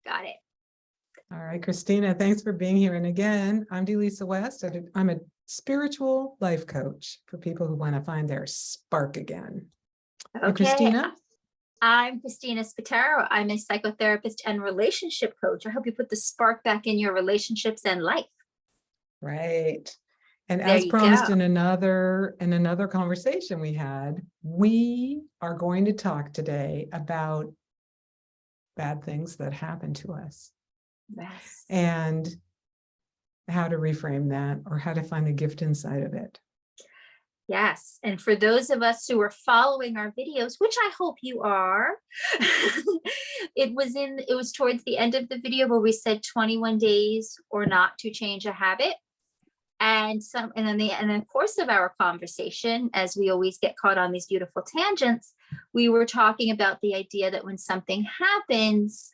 Got it. All right, Christina, thanks for being here. And again, I'm D.Lisa West. I'm a spiritual life coach for people who want to find their spark again. And Okay. Christina? I'm Cristina Spataro. I'm a psychotherapist and relationship coach. I hope you put the spark back in your relationships and life. Right. And There as you promised go. in another conversation we had, we are going to talk today about bad things that happen to us. Yes. And how to reframe that, or how to find the gift inside of it. Yes. And for those of us who are following our videos, which I hope you are, it was towards the end of the video where we said 21 days or not to change a habit. And in the course of our conversation, as we always get caught on these beautiful tangents, we were talking about the idea that when something happens,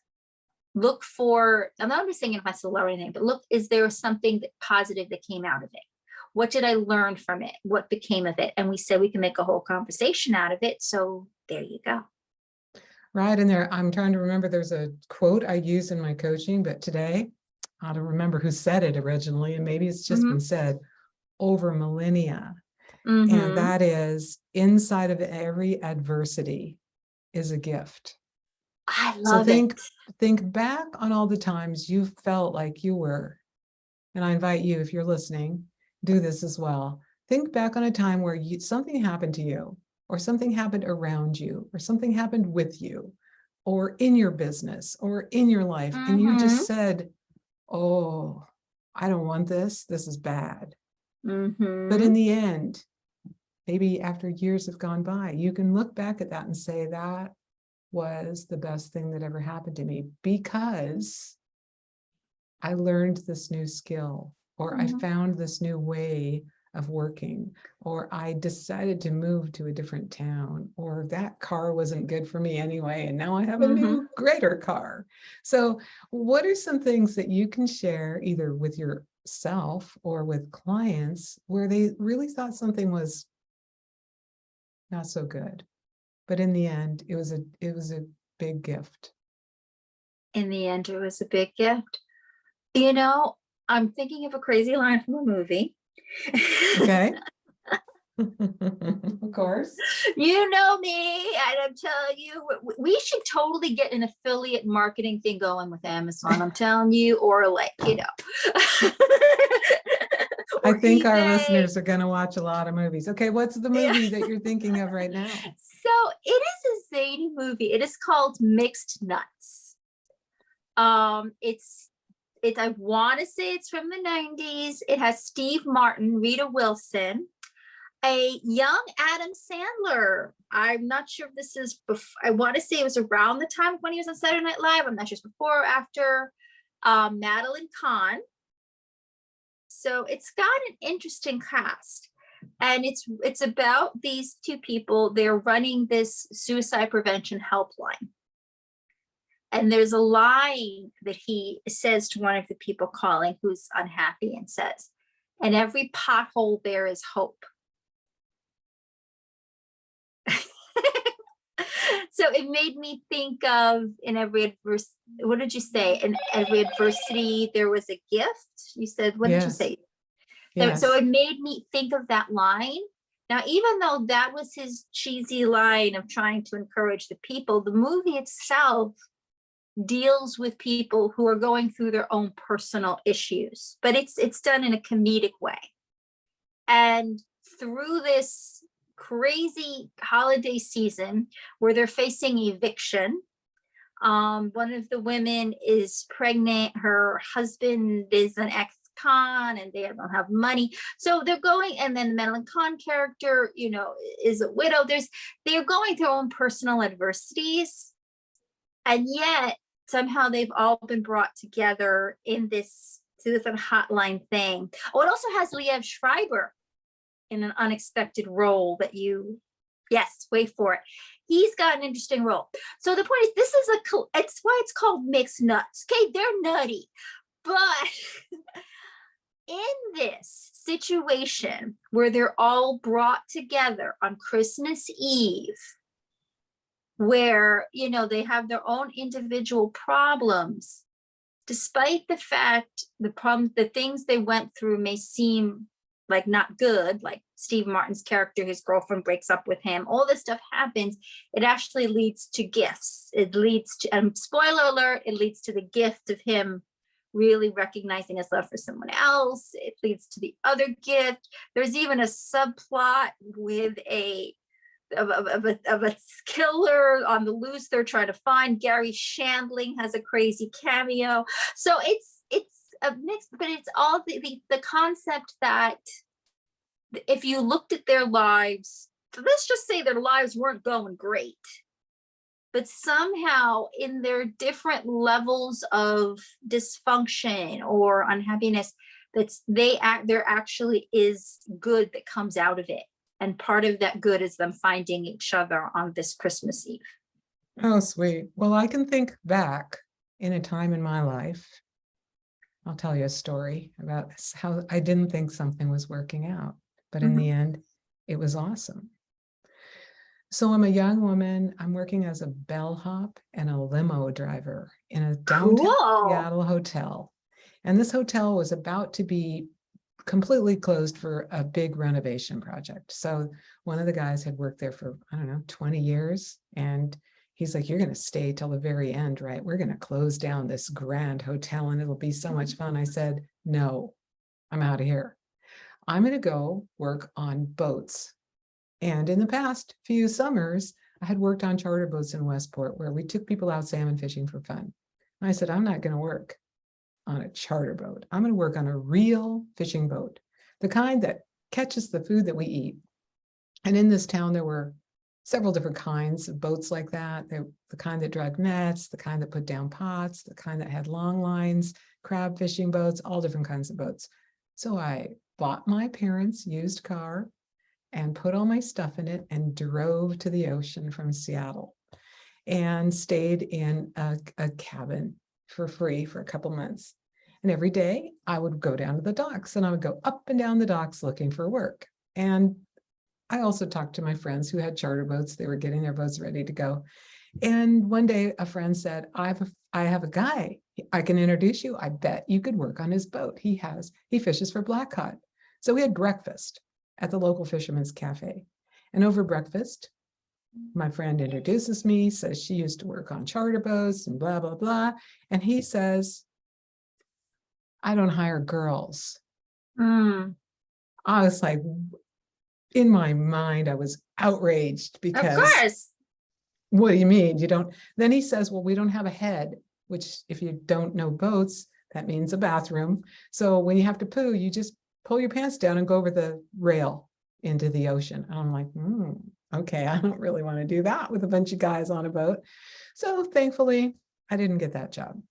look for, I'm not saying if I still or anything, but look, is there something positive that came out of it? What did I learn from it? What became of it? And we said we can make a whole conversation out of it. So there you go. Right. And I'm trying to remember, there's a quote I use in my coaching, but today, I don't remember who said it originally, and maybe it's just been said over millennia. And that is, inside of every adversity is a gift. I love it. Think back on all the times you felt like you were, and I invite you, if you're listening, do this as well. Think back on a time where something happened to you, or something happened around you, or something happened with you, or in your business, or in your life, and you just said, oh, I don't want this. This is bad. But in the end, maybe after years have gone by, you can look back at that and say, that was the best thing that ever happened to me, because I learned this new skill, or I found this new way of working, or I decided to move to a different town, or that car wasn't good for me anyway, and now I have a new, greater car. So what are some things that you can share, either with yourself or with clients, where they really thought something was not so good, but in the end, it was a big gift? In the end, it was a big gift. You know, I'm thinking of a crazy line from a movie. Okay. Of course. You know me, and I'm telling you, we should totally get an affiliate marketing thing going with Amazon. I'm telling you, or like, you know. I think our listeners are going to watch a lot of movies. Okay, what's the movie that you're thinking of right now? So it is a zany movie. It is called Mixed Nuts. I want to say it's from the 90s. It has Steve Martin, Rita Wilson, a young Adam Sandler. I'm not sure if this is before, I want to say it was around the time when he was on Saturday Night Live. I'm not sure if it's before or after. Madeline Kahn. So it's got an interesting cast. And it's about these two people. They're running this suicide prevention helpline. And there's a line that he says to one of the people calling who's unhappy, and says, "In every pothole there is hope." So it made me think of, in every adversity, what did you say? In every adversity, there was a gift. You said, what did you say? Yes. So it made me think of that line. Now, even though that was his cheesy line of trying to encourage the people, the movie itself deals with people who are going through their own personal issues, but it's done in a comedic way. And through this crazy holiday season where they're facing eviction, one of the women is pregnant, her husband is an ex-con, and they don't have money, so they're going, and then the Madeline Kahn character, you know, is a widow. They're going through their own personal adversities, and yet somehow they've all been brought together in this suicide hotline thing. Oh, it also has Liev Schreiber in an unexpected role that yes, wait for it. He's got an interesting role. So the point is, it's why it's called Mixed Nuts. Okay, they're nutty. But in this situation where they're all brought together on Christmas Eve, where, you know, they have their own individual problems, despite the fact the things they went through may seem like not good, like Steve Martin's character, his girlfriend breaks up with him, all this stuff happens, it actually leads to gifts. It leads to, spoiler alert, it leads to the gift of him really recognizing his love for someone else. It leads to the other gift. There's even a subplot with a killer on the loose they're trying to find. Gary Shandling has a crazy cameo. So it's a mix, but it's all the concept that if you looked at their lives, let's just say their lives weren't going great, but somehow in their different levels of dysfunction or unhappiness, there actually is good that comes out of it. And part of that good is them finding each other on this Christmas Eve. Oh, sweet. Well, I can think back in a time in my life. I'll tell you a story about how I didn't think something was working out, but in the end, it was awesome. So I'm a young woman. I'm working as a bellhop and a limo driver in a downtown Seattle hotel. And this hotel was about to be completely closed for a big renovation project. So one of the guys had worked there for, I don't know, 20 years. And he's like, you're going to stay till the very end, right? We're going to close down this grand hotel and it'll be so much fun. I said, no, I'm out of here. I'm going to go work on boats. And in the past few summers, I had worked on charter boats in Westport where we took people out salmon fishing for fun. And I said, I'm not going to work on a charter boat. I'm going to work on a real fishing boat, the kind that catches the food that we eat. And in this town, there were several different kinds of boats like that. They're the kind that drug nets, the kind that put down pots, the kind that had long lines, crab fishing boats, all different kinds of boats. So I bought my parents' used car and put all my stuff in it and drove to the ocean from Seattle and stayed in a cabin for free for a couple months. And every day I would go down to the docks and I would go up and down the docks looking for work. And I also talked to my friends who had charter boats. They were getting their boats ready to go. And one day a friend said, I have a guy I can introduce you. I bet you could work on his boat. He fishes for blackcod. So we had breakfast at the local fisherman's cafe. And over breakfast, my friend introduces me, says she used to work on charter boats and blah, blah, blah. And he says, I don't hire girls. I was like, in my mind, I was outraged because, of course. What do you mean you don't? Then he says, well, we don't have a head, which if you don't know boats, that means a bathroom. So when you have to poo, you just pull your pants down and go over the rail into the ocean. And I'm like, okay, I don't really want to do that with a bunch of guys on a boat. So thankfully, I didn't get that job.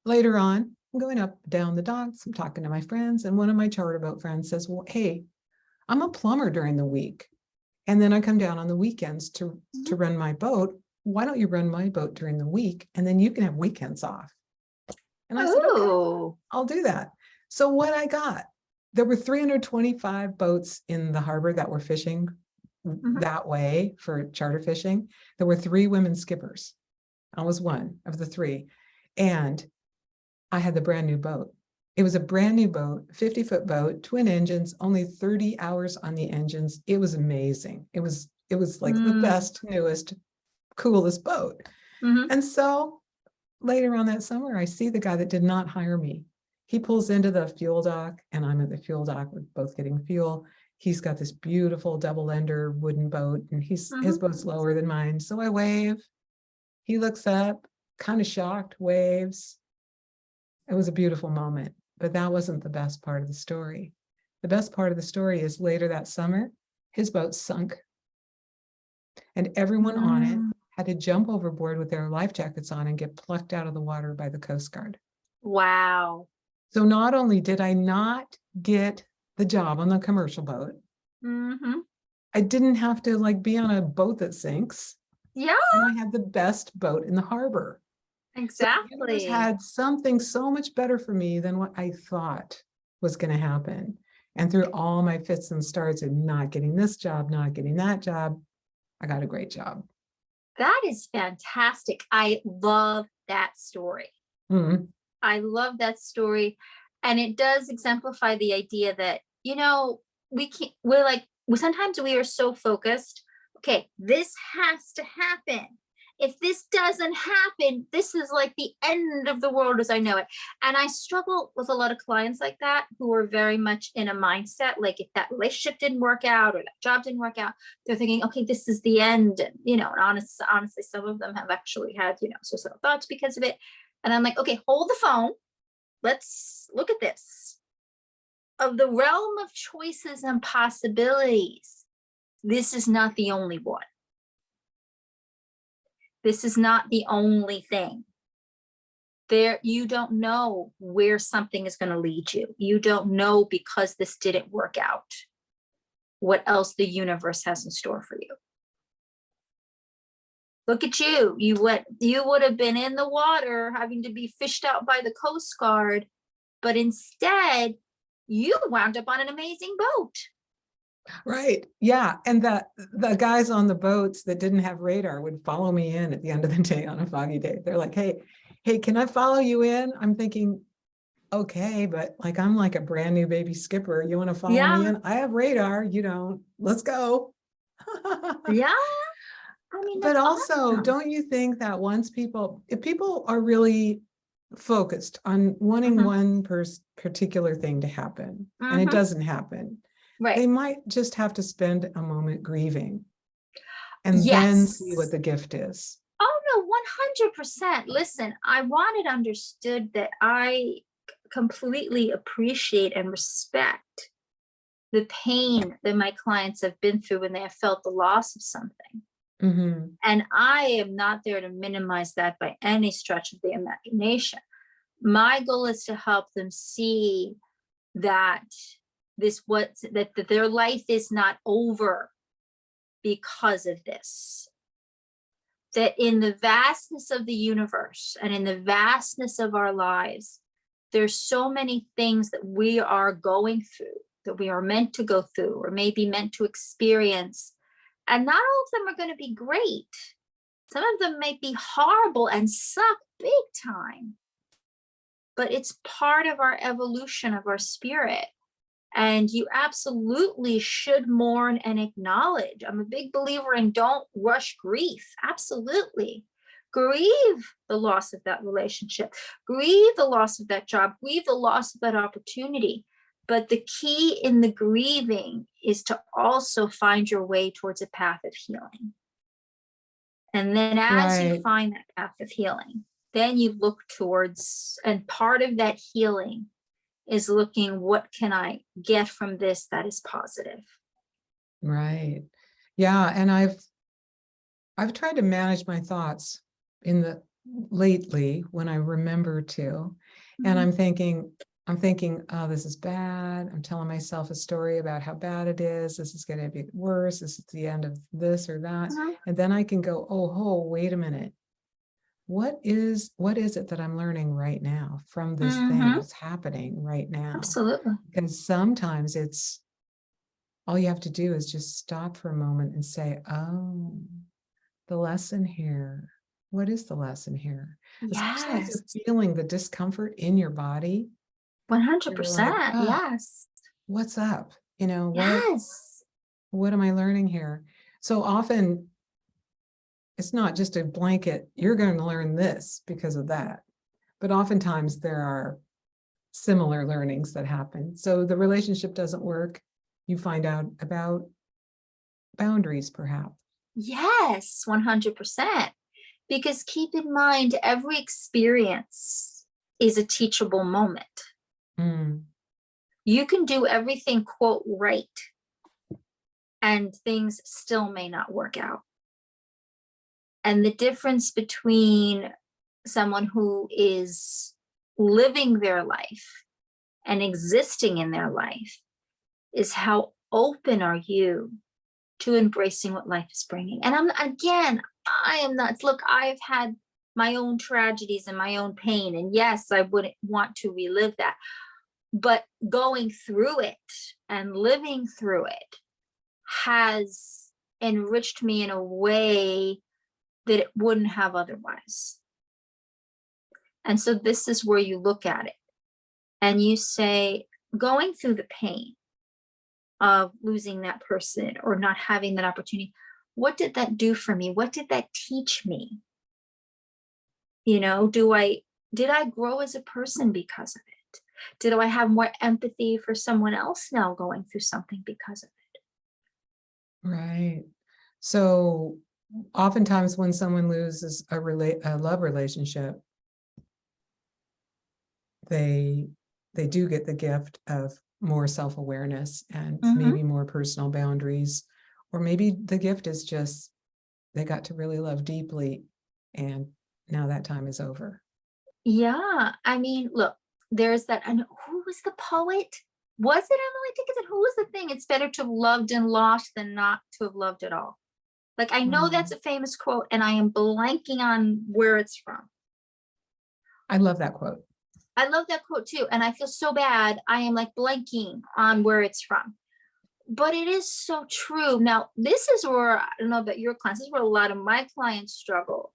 Later on, I'm going up down the docks, I'm talking to my friends, and one of my charter boat friends says, well, hey, I'm a plumber during the week. And then I come down on the weekends to run my boat. Why don't you run my boat during the week? And then you can have weekends off. And I said, okay, I'll do that. So what I got, there were 325 boats in the harbor that were fishing that way for charter fishing. There were 3 women skippers. I was one of the 3. And I had the brand new boat. It was a brand new boat, 50-foot boat, twin engines, only 30 hours on the engines. It was amazing. It was like the best, newest, coolest boat. And so later on that summer, I see the guy that did not hire me. He pulls into the fuel dock and I'm at the fuel dock. We're both getting fuel. He's got this beautiful double-ender wooden boat and his boat's lower than mine. So I wave. He looks up, kind of shocked, waves. It was a beautiful moment, but that wasn't the best part of the story. The best part of the story is later that summer, his boat sunk and everyone on it had to jump overboard with their life jackets on and get plucked out of the water by the Coast Guard. Wow. So not only did I not get the job on the commercial boat, I didn't have to be on a boat that sinks. Yeah. And I had the best boat in the harbor. Exactly. So the universe had something so much better for me than what I thought was going to happen. And through all my fits and starts and not getting this job, not getting that job, I got a great job. That is fantastic. I love that story. Mhm. I love that story. And it does exemplify the idea that, we're like, sometimes we are so focused. Okay, this has to happen. If this doesn't happen, this is like the end of the world as I know it. And I struggle with a lot of clients like that who are very much in a mindset like if that relationship didn't work out or that job didn't work out, they're thinking, okay, this is the end. And, and honestly, some of them have actually had, suicidal thoughts because of it. And I'm like, okay, hold the phone. Let's look at this. Of the realm of choices and possibilities, this is not the only one. This is not the only thing. You don't know where something is going to lead you. You don't know, because this didn't work out, what else the universe has in store for you. Look at you. You would have been in the water having to be fished out by the Coast Guard, but instead you wound up on an amazing boat. Right. Yeah. And the guys on the boats that didn't have radar would follow me in at the end of the day on a foggy day. They're like, hey, can I follow you in? I'm thinking, okay, but like, I'm like a brand new baby skipper. You want to follow me in? I have radar. You don't. Let's go. Yeah. I mean, but also, awesome. don't you think that if people are really focused on wanting one particular thing to happen, and it doesn't happen, right, they might just have to spend a moment grieving and then see what the gift is. Oh no, 100%. Listen, I want it understood that I completely appreciate and respect the pain that my clients have been through when they have felt the loss of something. And I am not there to minimize that by any stretch of the imagination. My goal is to help them see that that their life is not over because of this. That in the vastness of the universe and in the vastness of our lives, there's so many things that we are going through, that we are meant to go through or maybe meant to experience. And not all of them are going to be great. Some of them might be horrible and suck big time. But it's part of our evolution of our spirit. And you absolutely should mourn and acknowledge. I'm a big believer in don't rush grief. Absolutely. Grieve the loss of that relationship. Grieve the loss of that job. Grieve the loss of that opportunity. But the key in the grieving is to also find your way towards a path of healing. And then as you find that path of healing, then you look towards, and part of that healing is looking, what can I get from this that is positive? Right. Yeah. And I've tried to manage my thoughts lately when I remember to, and I'm thinking, oh, this is bad. I'm telling myself a story about how bad it is. This is going to be worse. This is the end of this or that. And then I can go, oh, wait a minute. What is it that I'm learning right now from this thing that's happening right now? Absolutely. Because sometimes all you have to do is just stop for a moment and say, oh, the lesson here. What is the lesson here? Especially if you're feeling the discomfort in your body. 100%. Yes. What's up? What am I learning here? So often it's not just a blanket, you're going to learn this because of that. But oftentimes there are similar learnings that happen. So the relationship doesn't work. You find out about boundaries, perhaps. Yes, 100%. Because keep in mind, every experience is a teachable moment. You can do everything, quote, right, and things still may not work out. And the difference between someone who is living their life and existing in their life is how open are you to embracing what life is bringing. And I am not, look, I've had my own tragedies and my own pain. And yes, I wouldn't want to relive that. But going through it and living through it has enriched me in a way that it wouldn't have otherwise. And so this is where you look at it and you say, going through the pain of losing that person or not having that opportunity, what did that do for me? What did that teach me? You know, did I grow as a person because of it? Did I have more empathy for someone else now going through something because of it? Right. So oftentimes when someone loses a love relationship, they do get the gift of more self-awareness and maybe more personal boundaries, or maybe the gift is just they got to really love deeply and now that time is over. Yeah, I mean, look, there's that, and who was the poet? Was it Emily Dickinson? Who was the thing? It's better to have loved and lost than not to have loved at all. Like, I know that's a famous quote, and I am blanking on where it's from. I love that quote. I love that quote too, and I feel so bad. I am like blanking on where it's from. But it is so true. Now, this is where, I don't know about your clients, this is where a lot of my clients struggle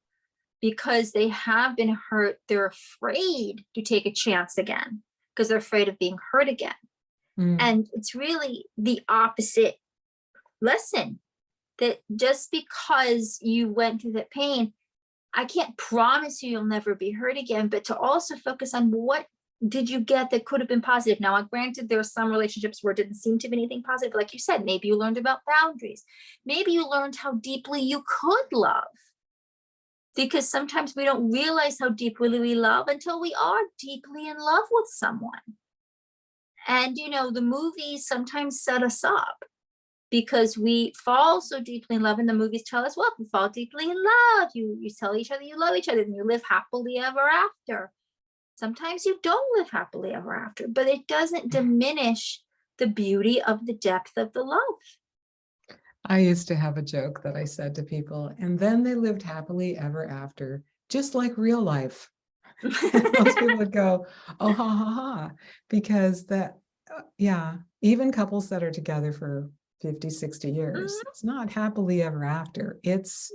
because they have been hurt. They're afraid to take a chance again because they're afraid of being hurt again. And it's really the opposite lesson, that just because you went through that pain, I can't promise you you'll never be hurt again, but to also focus on what did you get that could have been positive. Now, granted, there are some relationships where it didn't seem to be anything positive. But like you said, maybe you learned about boundaries. Maybe you learned how deeply you could love. Because sometimes we don't realize how deeply we love until we are deeply in love with someone. And, you know, the movies sometimes set us up because we fall so deeply in love, and the movies tell us, well, if you fall deeply in love, you tell each other you love each other and you live happily ever after. Sometimes you don't live happily ever after, but it doesn't diminish the beauty of the depth of the love. I used to have a joke that I said to people, and then they lived happily ever after, just like real life. Most people would go, oh, ha, ha, ha, because that, yeah, even couples that are together for 50, 60 years, it's not happily ever after. It's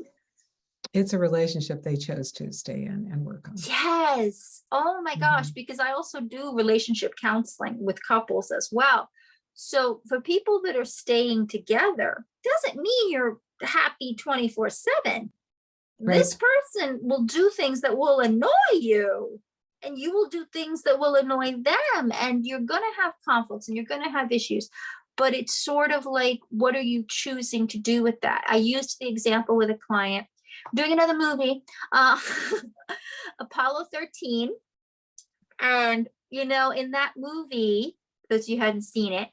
a relationship they chose to stay in and work on. Yes. Oh my gosh, because I also do relationship counseling with couples as well. So for people that are staying together, doesn't mean you're happy 24/7. This person will do things that will annoy you, and you will do things that will annoy them, and you're going to have conflicts and you're going to have issues. But it's sort of like, what are you choosing to do with that? I used the example with a client doing another movie, Apollo 13. And, you know, in that movie, because you hadn't seen it,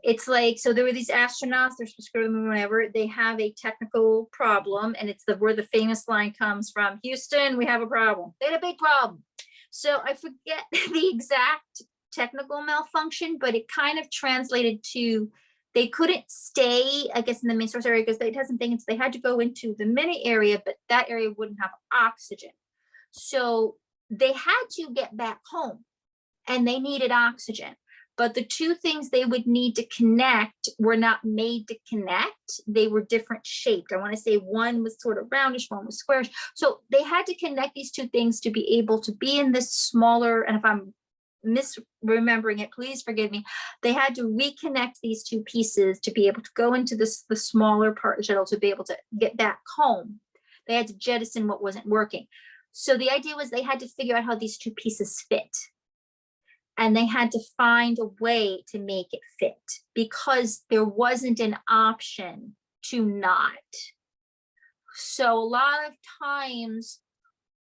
it's like, so there were these astronauts, they're supposed to go to the moon, whatever, they have a technical problem, and it's where the famous line comes from, Houston, we have a problem. They had a big problem. So I forget the exact technical malfunction, but it kind of translated to, they couldn't stay, I guess, in the main source area because it doesn't think, they had to go into the mini area, but that area wouldn't have oxygen. So they had to get back home and they needed oxygen. But the two things they would need to connect were not made to connect. They were different shaped. I want to say one was sort of roundish, one was squarish. So they had to connect these two things to be able to be in this smaller, and if I'm misremembering it, please forgive me. They had to reconnect these two pieces to be able to go into the smaller part of the shuttle to be able to get back home. They had to jettison what wasn't working. So the idea was they had to figure out how these two pieces fit. And they had to find a way to make it fit because there wasn't an option to not. So a lot of times,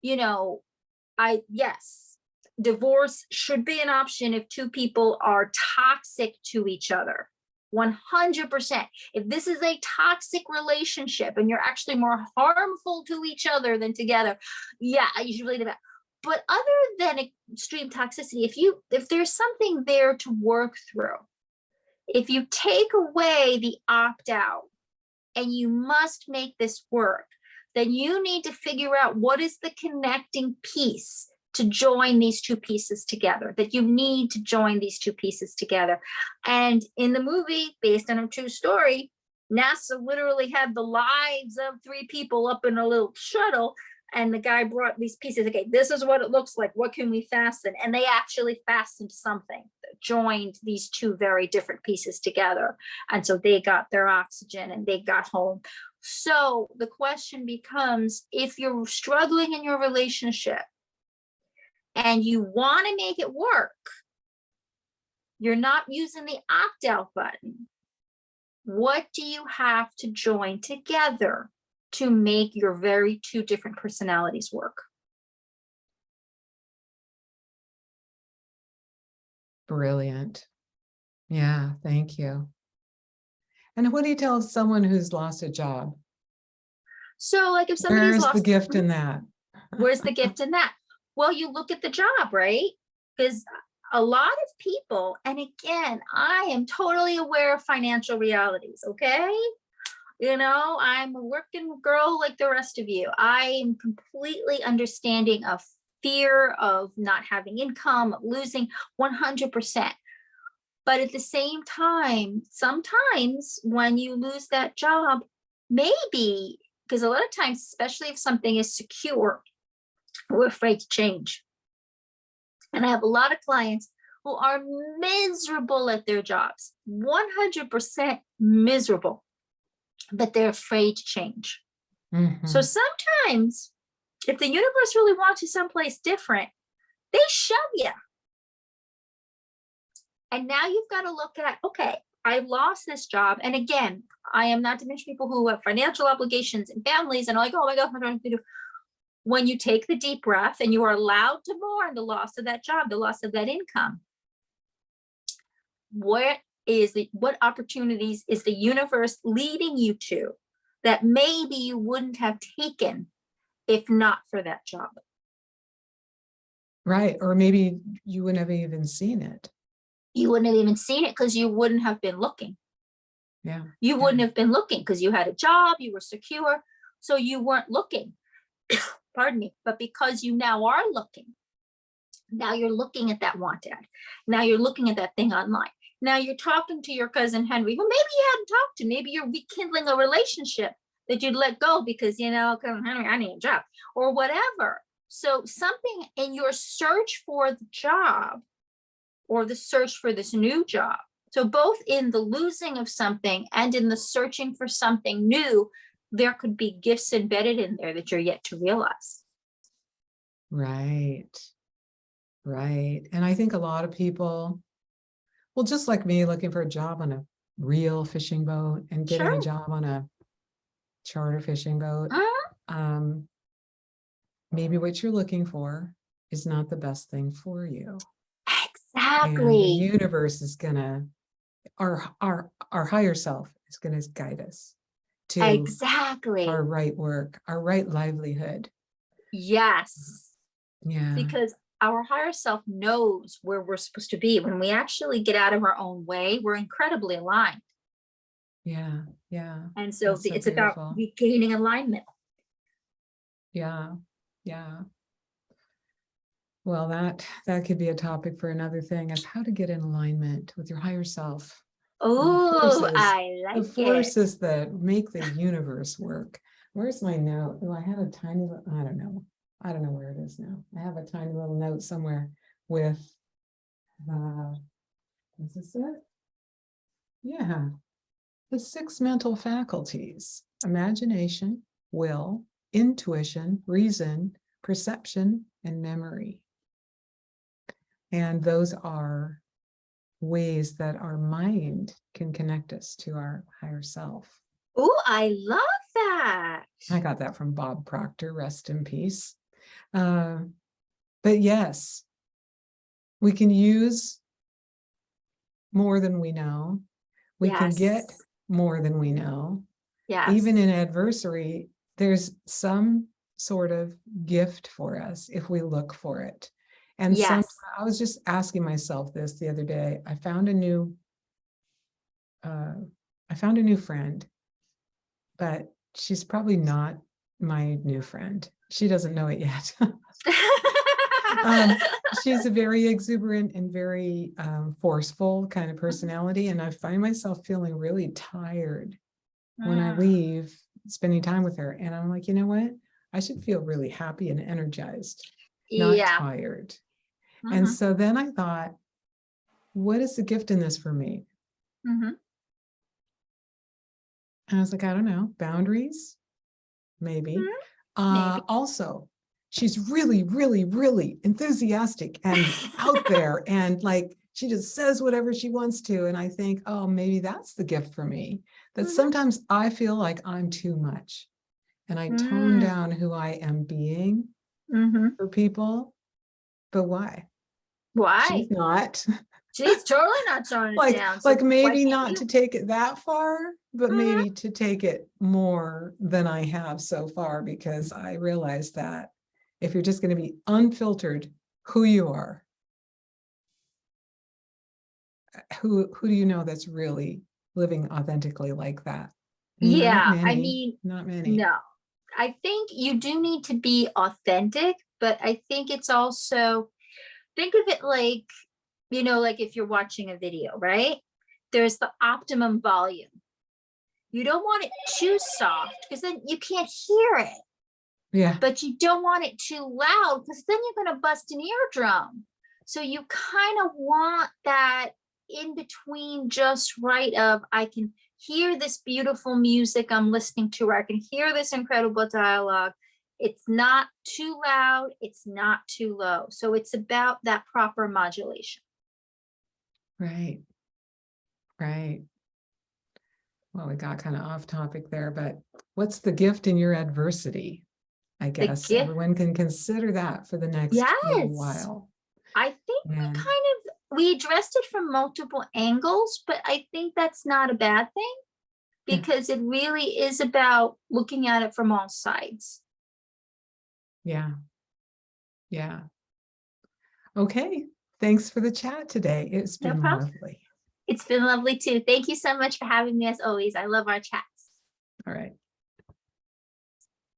you know, yes, divorce should be an option if two people are toxic to each other. 100%. If this is a toxic relationship and you're actually more harmful to each other than together, yeah, you should really do that. But other than extreme toxicity, if there's something there to work through, if you take away the opt-out and you must make this work, then you need to figure out what is the connecting piece to join these two pieces together, that you need to join these two pieces together. And in the movie, based on a true story, NASA literally had the lives of 3 people up in a little shuttle, and the guy brought these pieces. Okay, this is what it looks like. What can we fasten? And they actually fastened something that joined these 2 very different pieces together. And so they got their oxygen and they got home. So the question becomes, if you're struggling in your relationship and you want to make it work, you're not using the opt-out button. What do you have to join together to make your very 2 different personalities work? Brilliant. Yeah, thank you. And what do you tell someone who's lost a job? So like if somebody's Where's lost, the gift in that? where's the gift in that? Well, you look at the job, right? Because a lot of people, and again, I am totally aware of financial realities, okay? You know, I'm a working girl like the rest of you. I am completely understanding of fear of not having income, losing 100%. But at the same time, sometimes when you lose that job, maybe, because a lot of times, especially if something is secure, we're afraid to change. And I have a lot of clients who are miserable at their jobs, 100% miserable, but they're afraid to change. So sometimes if the universe really wants you someplace different, they shove you. And now you've got to look at, okay, I lost this job. And again, I am not to mention people who have financial obligations and families and are like, oh my God, what do I have to do? When you take the deep breath and you are allowed to mourn the loss of that job, the loss of that income, what opportunities is the universe leading you to that maybe you wouldn't have taken if not for that job? Right. Or maybe you wouldn't have even seen it. You wouldn't have even seen it because you wouldn't have been looking. Yeah. You wouldn't have been looking because you had a job, you were secure, so you weren't looking. Pardon me. But because you now are looking, now you're looking at that want ad. Now you're looking at that thing online. Now you're talking to your cousin Henry, who maybe you hadn't talked to. Maybe you're rekindling a relationship that you'd let go because, you know, cousin Henry, I need a job or whatever. So something in your search for the job or the search for this new job. So both in the losing of something and in the searching for something new, there could be gifts embedded in there that you're yet to realize. Right. Right. And I think a lot of people, well, just like me, looking for a job on a real fishing boat and getting a job on a charter fishing boat. Maybe what you're looking for is not the best thing for you. Exactly. And the universe is gonna, our higher self is gonna guide us to our right work, our right livelihood. Yes. Yeah. Because our higher self knows where we're supposed to be. When we actually get out of our own way, we're incredibly aligned. Yeah. Yeah. And so it's beautiful. About regaining alignment. Yeah. Yeah. Well, that could be a topic for another thing, of how to get in alignment with your higher self. Oh, I like the forces that make the universe work. Where's my note? Oh, I had a tiny, I don't know where it is now. I have a tiny little note somewhere with, is this it? Yeah. The 6 mental faculties: imagination, will, intuition, reason, perception, and memory. And those are ways that our mind can connect us to our higher self. Oh, I love that. I got that from Bob Proctor, rest in peace. But yes, we can use more than we know. We can get more than we know. Yes. Even in adversity, there's some sort of gift for us if we look for it. And I was just asking myself this the other day. I found a new friend, but she's probably not my new friend. She doesn't know it yet. She's a very exuberant and very forceful kind of personality. And I find myself feeling really tired when I leave spending time with her. And I'm like, you know what? I should feel really happy and energized, not tired. And so then I thought, what is the gift in this for me? And I was like, I don't know, boundaries, maybe. Also, she's really, really, really enthusiastic and out there, and like she just says whatever she wants to. And I think, oh, maybe that's the gift for me, that sometimes I feel like I'm too much and I tone down who I am being for people. But why? She's not. She's totally not toning it down. Like maybe not to take it that far, but maybe to take it more than I have so far, because I realize that if you're just going to be unfiltered who you are, who do you know that's really living authentically like that? I mean, not many. No, I think you do need to be authentic, but I think it's also, think of it like, like if you're watching a video, right? There's the optimum volume. You don't want it too soft because then you can't hear it. Yeah. But you don't want it too loud because then you're going to bust an eardrum. So you kind of want that in between just right of, I can hear this beautiful music I'm listening to, or I can hear this incredible dialogue. It's not too loud. It's not too low. So it's about that proper modulation. Right. Right. Well, we got kind of off topic there, but what's the gift in your adversity? I guess everyone can consider that for the next little while. I think we addressed it from multiple angles, but I think that's not a bad thing because it really is about looking at it from all sides. Yeah. Yeah. Okay. Thanks for the chat today. It's been lovely. It's been lovely too. Thank you so much for having me as always. I love our chats. All right.